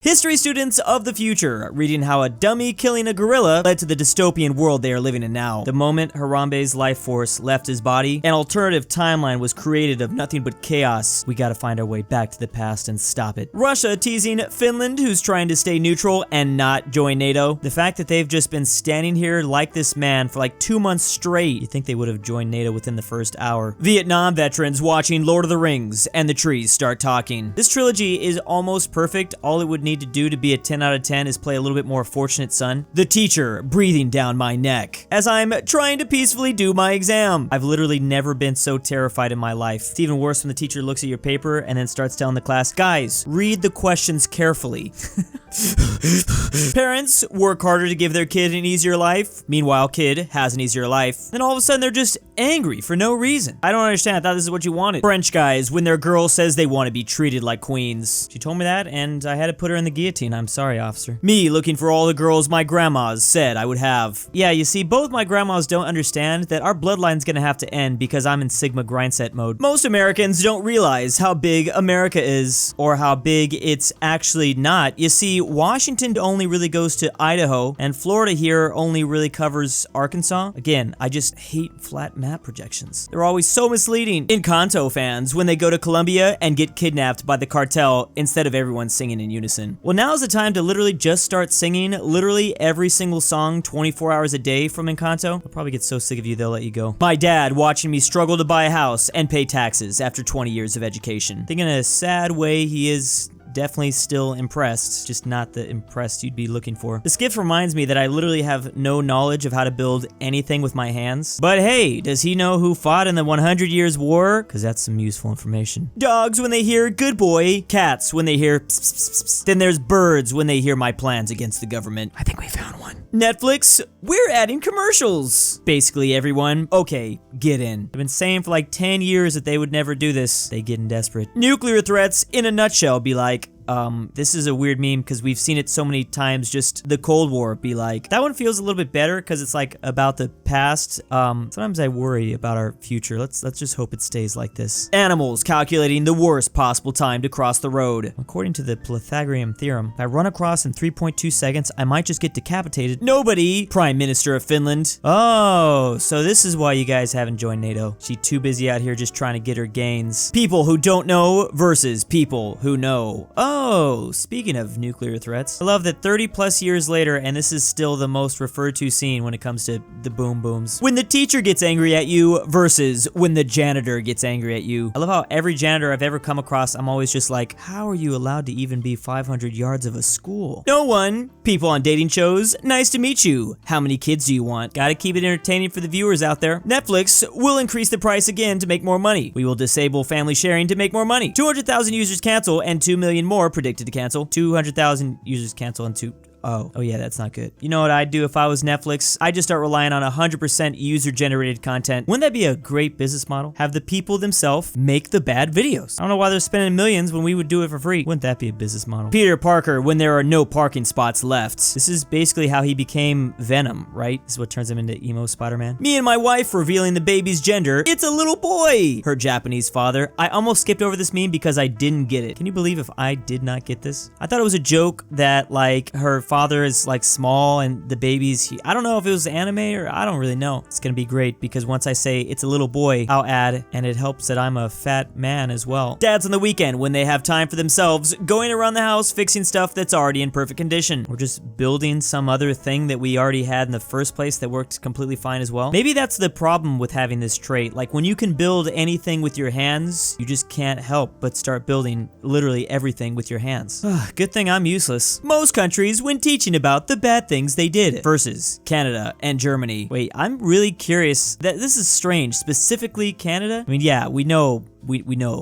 History students of the future, reading how a dummy killing a gorilla led to the dystopian world they are living in now. The moment Harambe's life force left his body, an alternative timeline was created of nothing but chaos. We gotta find our way back to the past and stop it. Russia teasing Finland, who's trying to stay neutral and not join NATO. The fact that they've just been standing here like this man for like 2 months straight, you'd think they would have joined NATO within the first hour. Vietnam veterans watching Lord of the Rings and the trees start talking. This trilogy is almost perfect. All it would need to do to be a 10 out of 10 is play a little bit more Fortunate Son. The teacher breathing down my neck as I'm trying to peacefully do my exam. I've literally never been so terrified in my life. It's even worse when the teacher looks at your paper and then starts telling the class, guys, read the questions carefully. Parents work harder to give their kid an easier life. Meanwhile, kid has an easier life. Then all of a sudden they're just angry for no reason. I don't understand. I thought this is what you wanted. French guys when their girl says they want to be treated like queens. She told me that and I had to put her in the guillotine. I'm sorry, officer. Me looking for all the girls my grandmas said I would have. Yeah, you see, both my grandmas don't understand that our bloodline's gonna have to end because I'm in Sigma grindset mode. Most Americans don't realize how big America is, or how big it's actually not. You see, Washington only really goes to Idaho, and Florida here only really covers Arkansas. Again, I just hate flat map projections. They're always so misleading. Encanto fans when they go to Colombia and get kidnapped by the cartel instead of everyone singing in unison. Well, now's the time to literally just start singing literally every single song 24 hours a day from Encanto. They'll probably get so sick of you they'll let you go. My dad watching me struggle to buy a house and pay taxes after 20 years of education. I think in a sad way he is definitely still impressed, just not the impressed you'd be looking for. This gift reminds me that I literally have no knowledge of how to build anything with my hands. But hey, does he know who fought in the 100 Years' War? Because that's some useful information. Dogs when they hear good boy, cats when they hear pss, pss, pss, pss. Then there's birds when they hear my plans against the government. I think we found one. Netflix, we're adding commercials. Basically everyone, okay, get in. I've been saying for like 10 years that they would never do this. They getting desperate. Nuclear threats in a nutshell be like, this is a weird meme because we've seen it so many times, just the Cold War be like. That one feels a little bit better because it's like about the past. Sometimes I worry about our future. Let's just hope it stays like this. Animals calculating the worst possible time to cross the road. According to the Pythagorean theorem, if I run across in 3.2 seconds, I might just get decapitated. Nobody, Prime Minister of Finland. Oh, so this is why you guys haven't joined NATO. She too busy out here just trying to get her gains. People who don't know versus people who know. Oh, speaking of nuclear threats, I love that 30 plus years later, and this is still the most referred to scene when it comes to the boom booms. When the teacher gets angry at you versus when the janitor gets angry at you. I love how every janitor I've ever come across, I'm always just like, how are you allowed to even be 500 yards of a school? No one. People on dating shows, nice to meet you. How many kids do you want? Gotta keep it entertaining for the viewers out there. Netflix will increase the price again to make more money. We will disable family sharing to make more money. 200,000 users cancel and 2 million more predicted to cancel. 200,000 users cancel and Oh yeah, that's not good. You know what I'd do if I was Netflix? I'd just start relying on 100% user-generated content. Wouldn't that be a great business model? Have the people themselves make the bad videos. I don't know why they're spending millions when we would do it for free. Wouldn't that be a business model? Peter Parker when there are no parking spots left. This is basically how he became Venom, right? This is what turns him into emo Spider-Man. Me and my wife revealing the baby's gender. It's a little boy! Her Japanese father. I almost skipped over this meme because I didn't get it. Can you believe if I did not get this? I thought it was a joke that like her father is like small and the baby's I don't know if it was anime or I don't really know. It's gonna be great because once I say it's a little boy, I'll add, and it helps that I'm a fat man as well. Dads on the weekend when they have time for themselves, going around the house fixing stuff that's already in perfect condition, or just building some other thing that we already had in the first place that worked completely fine as well. Maybe that's the problem with having this trait. Like when you can build anything with your hands, you just can't help but start building literally everything with your hands. Good thing I'm useless. Most countries, when teaching about the bad things they did, versus Canada and Germany. Wait, I'm really curious. This is strange. Specifically Canada? I mean, yeah, we know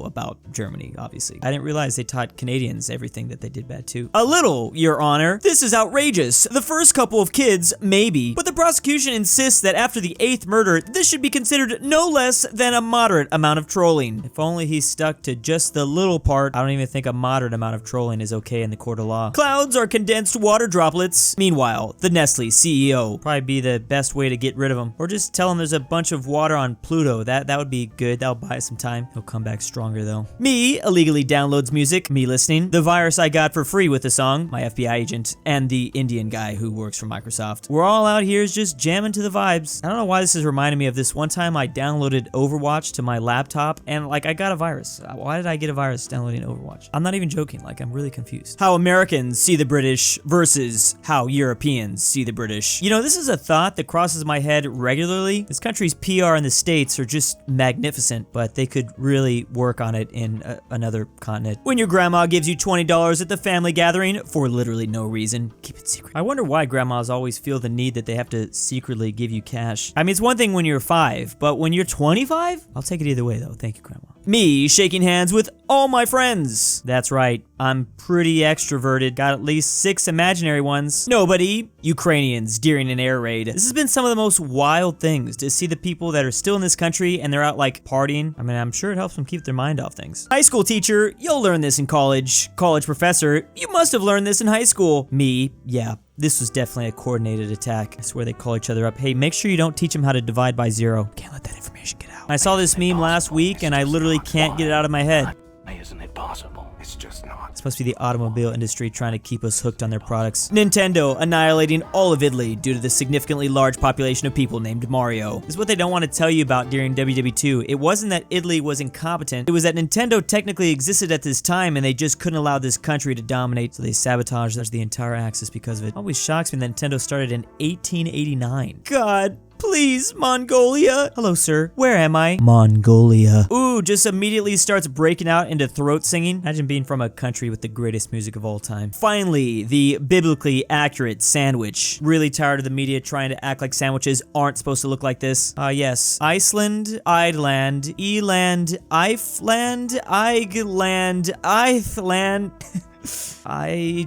about Germany, obviously. I didn't realize they taught Canadians everything that they did bad too. A little, Your Honor. This is outrageous. The first couple of kids, maybe. But the prosecution insists that after the 8th murder, this should be considered no less than a moderate amount of trolling. If only he stuck to just the little part. I don't even think a moderate amount of trolling is okay in the court of law. Clouds are condensed water droplets. Meanwhile, the Nestle CEO. Probably be the best way to get rid of him. Or just tell him there's a bunch of water on Pluto. That would be good. That'll buy some time. He'll come back stronger though. Me illegally downloads music, me listening, the virus I got for free with the song, my FBI agent, and the Indian guy who works for Microsoft. We're all out here just jamming to the vibes. I don't know why this is reminding me of this one time I downloaded Overwatch to my laptop and like I got a virus. Why did I get a virus downloading Overwatch? I'm not even joking, like I'm really confused. How Americans see the British versus how Europeans see the British. You know, this is a thought that crosses my head regularly. This country's PR in the States are just magnificent, but they could really work on it in another continent. When your grandma gives you $20 at the family gathering for literally no reason, keep it secret. I wonder why grandmas always feel the need that they have to secretly give you cash. I mean, it's one thing when you're 5, but when you're 25? I'll take it either way though, thank you grandma. Me shaking hands with all my friends. That's right, I'm pretty extroverted. Got at least 6 imaginary ones. Nobody. Ukrainians during an air raid. This has been some of the most wild things to see the people that are still in this country and they're out like partying. I mean, I'm sure it helps them keep their mind off things. High school teacher, you'll learn this in college. College professor, you must have learned this in high school. Me, yeah. This was definitely a coordinated attack. I swear they call each other up. Hey, make sure you don't teach them how to divide by 0. Can't let that information get out. I saw this meme last week and I literally can't get it out of my head. Why isn't it possible? It's just not. It's supposed to be the automobile industry trying to keep us hooked on their products. Nintendo annihilating all of Italy due to the significantly large population of people named Mario. This is what they don't want to tell you about during WW2. It wasn't that Italy was incompetent. It was that Nintendo technically existed at this time and they just couldn't allow this country to dominate, so they sabotaged the entire axis because of it. It always shocks me that Nintendo started in 1889. God. Please, Mongolia. Hello, sir. Where am I? Mongolia. Ooh, just immediately starts breaking out into throat singing. Imagine being from a country with the greatest music of all time. Finally, the biblically accurate sandwich. Really tired of the media trying to act like sandwiches aren't supposed to look like this. Yes. Iceland, Idland, Eland, Iceland, Igeland, Iceland.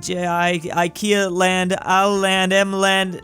IKEA land, Land, M-land.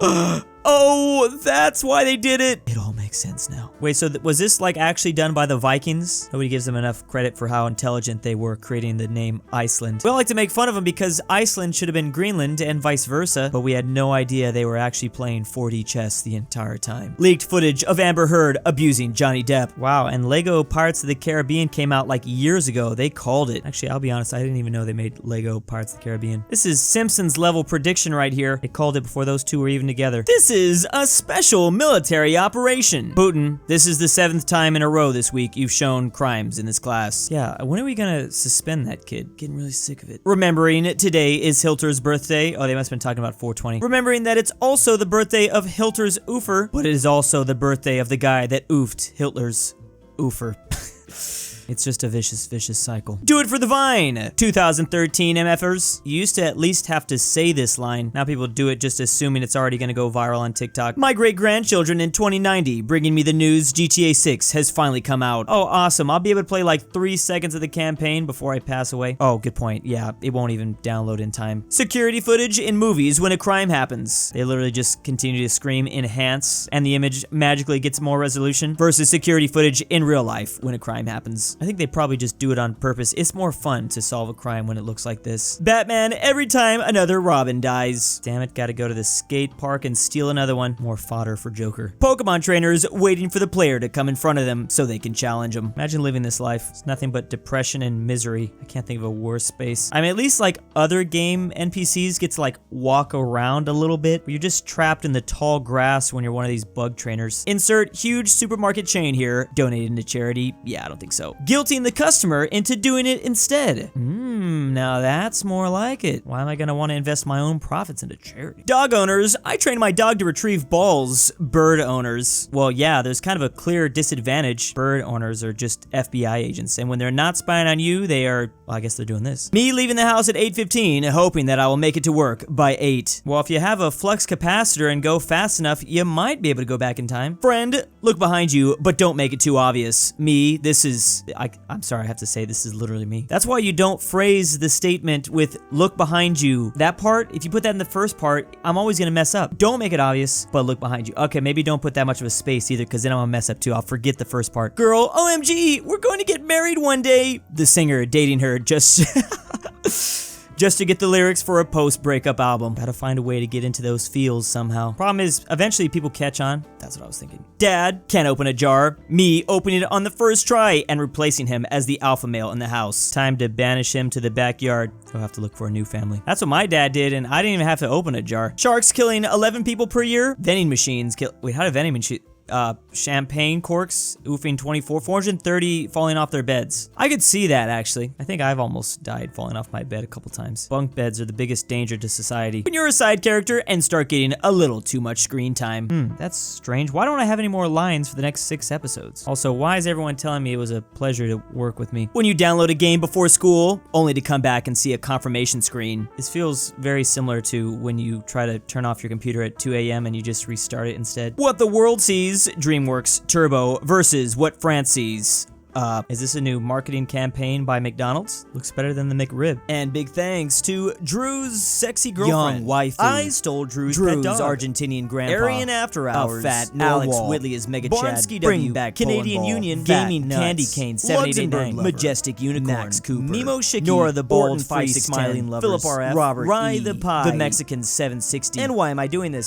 Oh, that's why they did it. It all makes sense now. Wait, so was this like actually done by the Vikings? Nobody gives them enough credit for how intelligent they were creating the name Iceland. We all like to make fun of them because Iceland should have been Greenland and vice versa, but we had no idea they were actually playing 4D chess the entire time. Leaked footage of Amber Heard abusing Johnny Depp. Wow, and Lego Pirates of the Caribbean came out like years ago. They called it. Actually, I'll be honest, I didn't even know they made Lego Pirates of the Caribbean. This is Simpsons level prediction right here. They called it before those two were even together. This is a special military operation. Putin, this is the 7th time in a row this week you've shown crimes in this class. Yeah, when are we gonna suspend that kid? Getting really sick of it. Remembering today is Hitler's birthday. Oh, they must have been talking about 420. Remembering that it's also the birthday of Hitler's Oofer, but it is also the birthday of the guy that oofed Hitler's Oofer. It's just a vicious, vicious cycle. Do it for the Vine! 2013 MFers. You used to at least have to say this line. Now people do it just assuming it's already gonna go viral on TikTok. My great-grandchildren in 2090 bringing me the news GTA 6 has finally come out. Oh, awesome. I'll be able to play like 3 seconds of the campaign before I pass away. Oh, good point. Yeah, it won't even download in time. Security footage in movies when a crime happens. They literally just continue to scream enhance and the image magically gets more resolution versus security footage in real life when a crime happens. I think they probably just do it on purpose. It's more fun to solve a crime when it looks like this. Batman every time another Robin dies. Damn it, gotta go to the skate park and steal another one. More fodder for Joker. Pokemon trainers waiting for the player to come in front of them so they can challenge them. Imagine living this life. It's nothing but depression and misery. I can't think of a worse space. I mean, at least like other game NPCs get to like walk around a little bit, but you're just trapped in the tall grass when you're one of these bug trainers. Insert huge supermarket chain here. Donating to charity? Yeah, I don't think so. Guilting the customer into doing it instead. Now that's more like it. Why am I gonna want to invest my own profits into charity? Dog owners, I train my dog to retrieve balls. Bird owners. Well, yeah, there's kind of a clear disadvantage. Bird owners are just FBI agents, and when they're not spying on you, they are, well, I guess they're doing this. Me leaving the house at 8:15, hoping that I will make it to work by 8. Well, if you have a flux capacitor and go fast enough, you might be able to go back in time. Friend, look behind you, but don't make it too obvious. Me, this is, I'm sorry, I have to say this is literally me. That's why you don't phrase the statement with look behind you. That part, if you put that in the first part, I'm always gonna mess up. Don't make it obvious, but look behind you. Okay, maybe don't put that much of a space either, because then I'm gonna mess up too. I'll forget the first part. Girl, OMG, we're going to get married one day. The singer dating her just... just to get the lyrics for a post-breakup album. Gotta find a way to get into those feels somehow. Problem is, eventually people catch on. That's what I was thinking. Dad can't open a jar. Me opening it on the first try and replacing him as the alpha male in the house. Time to banish him to the backyard. He'll have to look for a new family. That's what my dad did, and I didn't even have to open a jar. Sharks killing 11 people per year. Vending machines kill. Wait, how do vending machines? Champagne corks oofing 24, 430 falling off their beds. I could see that, actually. I think I've almost died falling off my bed a couple times. Bunk beds are the biggest danger to society when you're a side character and start getting a little too much screen time. That's strange. Why don't I have any more lines for the next 6 episodes? Also, why is everyone telling me it was a pleasure to work with me? When you download a game before school, only to come back and see a confirmation screen. This feels very similar to when you try to turn off your computer at 2 a.m. and you just restart it instead. What the world sees, DreamWorks Turbo versus what France sees. Is this a new marketing campaign by McDonald's? Looks better than the McRib. And big thanks to Drew's sexy girlfriend, young waifu, I stole Drew's pet dog, Argentinian grandpa, Aryan After Hours, aPhatNarwhal, Alex Whitley is Mega Barnsky Chad, W, Canadian Ball, Union, Fat Gaming Nuts, Candy Cane, 7889, Luxembourg Majestic Unicorn, Max Cooper, Mimoshiki, Nora the Bold, Ortin Free 5'6" Smiling Lovers, Philipp RF, Robert E, RyeThePie, the the Mexican 760. And why am I doing this?